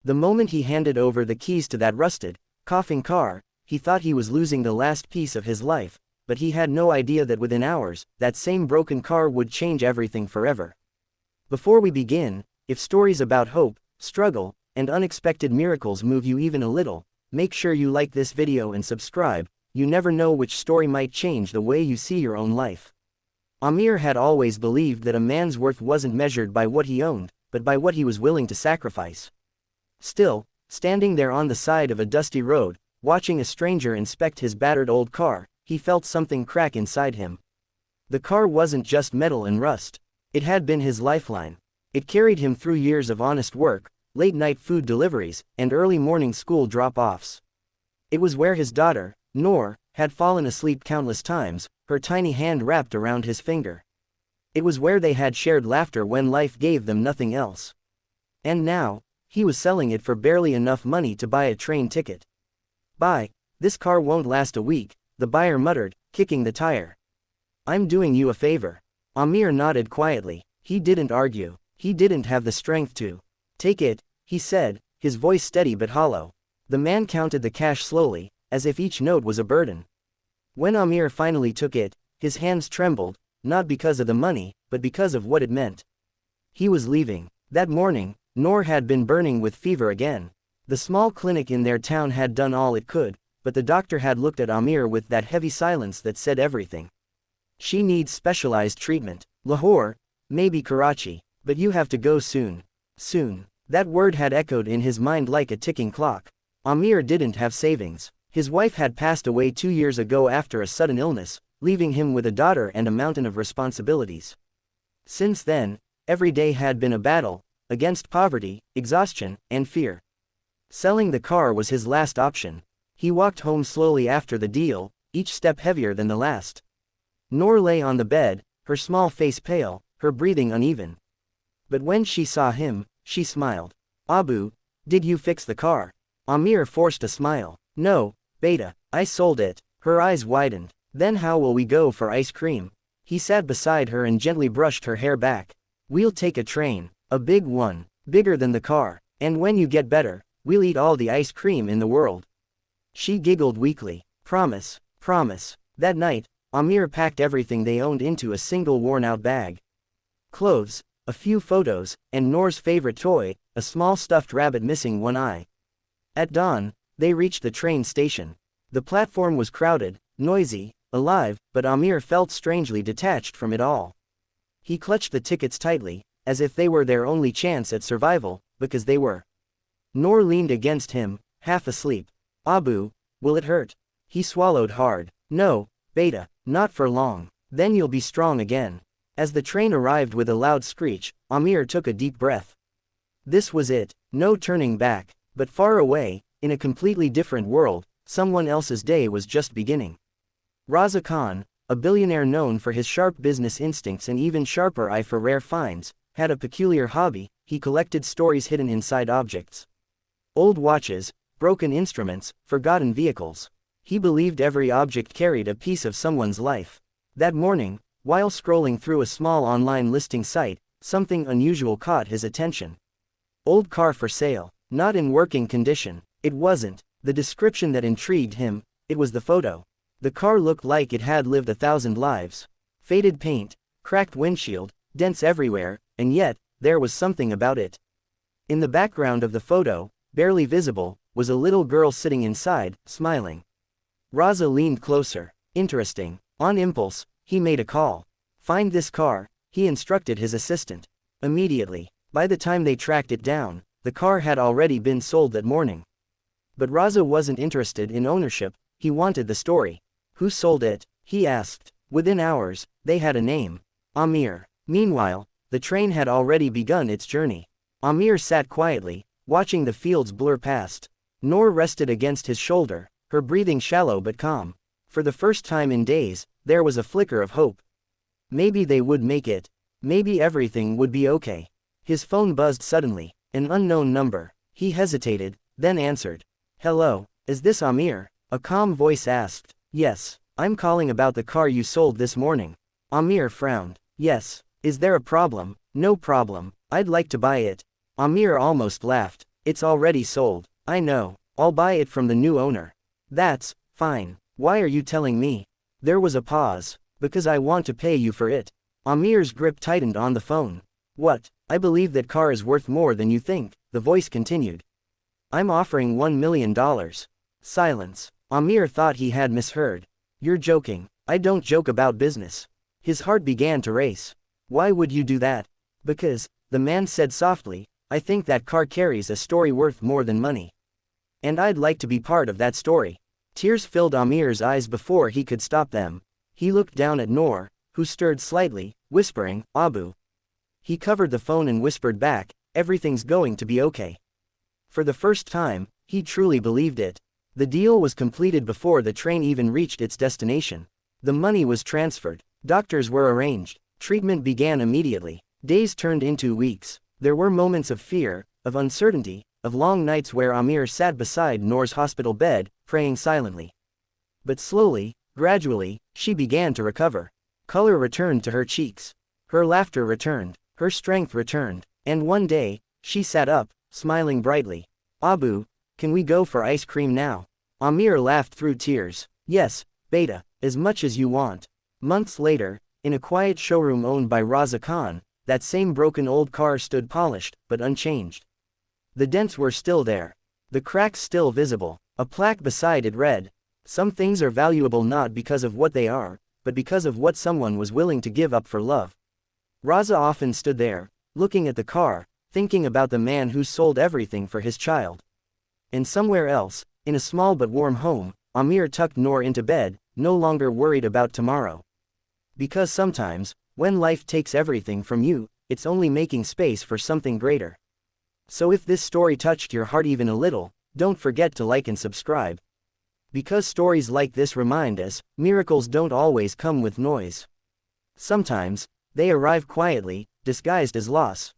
The moment he handed over the keys to that rusted, coughing car, he thought he was losing the last piece of his life, but he had no idea that within hours, that same broken car would change everything forever. Before we begin, if stories about hope, struggle, and unexpected miracles move you even a little, make sure you like this video and subscribe. You never know which story might change the way you see your own life. Amir had always believed that a man's worth wasn't measured by what he owned, but by what he was willing to sacrifice. Still, standing there on the side of a dusty road, watching a stranger inspect his battered old car, he felt something crack inside him. The car wasn't just metal and rust. It had been his lifeline. It carried him through years of honest work, late-night food deliveries, and early morning school drop-offs. It was where his daughter, Noor, had fallen asleep countless times, her tiny hand wrapped around his finger. It was where they had shared laughter when life gave them nothing else. And now, he was selling it for barely enough money to buy a train ticket. "Buy, this car won't last a week," the buyer muttered, kicking the tire. "I'm doing you a favor." Amir nodded quietly. He didn't argue. He didn't have the strength to. "Take it," he said, his voice steady but hollow. The man counted the cash slowly, as if each note was a burden. When Amir finally took it, his hands trembled, not because of the money, but because of what it meant. He was leaving. That morning, Noor had been burning with fever again. The small clinic in their town had done all it could, but the doctor had looked at Amir with that heavy silence that said everything. "She needs specialized treatment. Lahore, maybe Karachi, but you have to go soon. Soon." That word had echoed in his mind like a ticking clock. Amir didn't have savings. His wife had passed away 2 years ago after a sudden illness, leaving him with a daughter and a mountain of responsibilities. Since then, every day had been a battle, against poverty, exhaustion, and fear. Selling the car was his last option. He walked home slowly after the deal, each step heavier than the last. Noor lay on the bed, her small face pale, her breathing uneven. But when she saw him, she smiled. "Abu, did you fix the car?" Amir forced a smile. "No, Beta, I sold it." Her eyes widened. "Then how will we go for ice cream?" He sat beside her and gently brushed her hair back. "We'll take a train, a big one, bigger than the car, and when you get better, we'll eat all the ice cream in the world." She giggled weakly. "Promise, promise." That night, Amir packed everything they owned into a single worn-out bag. Clothes, a few photos, and Noor's favorite toy, a small stuffed rabbit missing one eye. At dawn, they reached the train station. The platform was crowded, noisy, alive, but Amir felt strangely detached from it all. He clutched the tickets tightly, as if they were their only chance at survival, because they were. Noor leaned against him, half asleep. "Abu, will it hurt?" He swallowed hard. "No, Beta, not for long. Then you'll be strong again." As the train arrived with a loud screech, Amir took a deep breath. This was it, no turning back. But far away, in a completely different world, someone else's day was just beginning. Raza Khan, a billionaire known for his sharp business instincts and even sharper eye for rare finds, had a peculiar hobby. He collected stories hidden inside objects. Old watches, broken instruments, forgotten vehicles. He believed every object carried a piece of someone's life. That morning, while scrolling through a small online listing site, something unusual caught his attention. Old car for sale. Not in working condition. It wasn't the description that intrigued him, it was the photo. The car looked like it had lived 1,000 lives. Faded paint, cracked windshield, dents everywhere, and yet, there was something about it. In the background of the photo, barely visible, was a little girl sitting inside, smiling. Raza leaned closer. Interesting. On impulse, he made a call. "Find this car," he instructed his assistant. Immediately, by the time they tracked it down, the car had already been sold that morning. But Raza wasn't interested in ownership, he wanted the story. "Who sold it?" he asked. Within hours, they had a name. Amir. Meanwhile, the train had already begun its journey. Amir sat quietly, watching the fields blur past. Noor rested against his shoulder, her breathing shallow but calm. For the first time in days, there was a flicker of hope. Maybe they would make it. Maybe everything would be okay. His phone buzzed suddenly. An unknown number. He hesitated, then answered. "Hello, is this Amir?" A calm voice asked. "Yes, I'm calling about the car you sold this morning." Amir frowned. "Yes, is there a problem?" "No problem, I'd like to buy it." Amir almost laughed. It's already sold. I know. I'll buy it from the new owner. That's fine. Why are you telling me? There was a pause. Because I want to pay you for it. Amir's grip tightened on the phone. What? I believe that car is worth more than you think, the voice continued. I'm offering $1 million. Silence. Amir thought he had misheard. You're joking. I don't joke about business. His heart began to race. Why would you do that? Because, the man said softly, I think that car carries a story worth more than money. And I'd like to be part of that story. Tears filled Amir's eyes before he could stop them. He looked down at Noor, who stirred slightly, whispering, Abu. He covered the phone and whispered back, everything's going to be okay. For the first time, he truly believed it. The deal was completed before the train even reached its destination. The money was transferred. Doctors were arranged. Treatment began immediately. Days turned into weeks. There were moments of fear, of uncertainty, of long nights where Amir sat beside Noor's hospital bed, praying silently. But slowly, gradually, she began to recover. Color returned to her cheeks. Her laughter returned. Her strength returned. And one day, she sat up, smiling brightly. Abu, can we go for ice cream now? Amir laughed through tears. Yes, Beta, as much as you want. Months later, in a quiet showroom owned by Raza Khan, that same broken old car stood polished, but unchanged. The dents were still there. The cracks still visible. A plaque beside it read, some things are valuable not because of what they are, but because of what someone was willing to give up for love. Raza often stood there, looking at the car, thinking about the man who sold everything for his child. And somewhere else, in a small but warm home, Amir tucked Noor into bed, no longer worried about tomorrow. Because sometimes, when life takes everything from you, it's only making space for something greater. So if this story touched your heart even a little, don't forget to like and subscribe. Because stories like this remind us, miracles don't always come with noise. Sometimes, they arrive quietly, disguised as loss.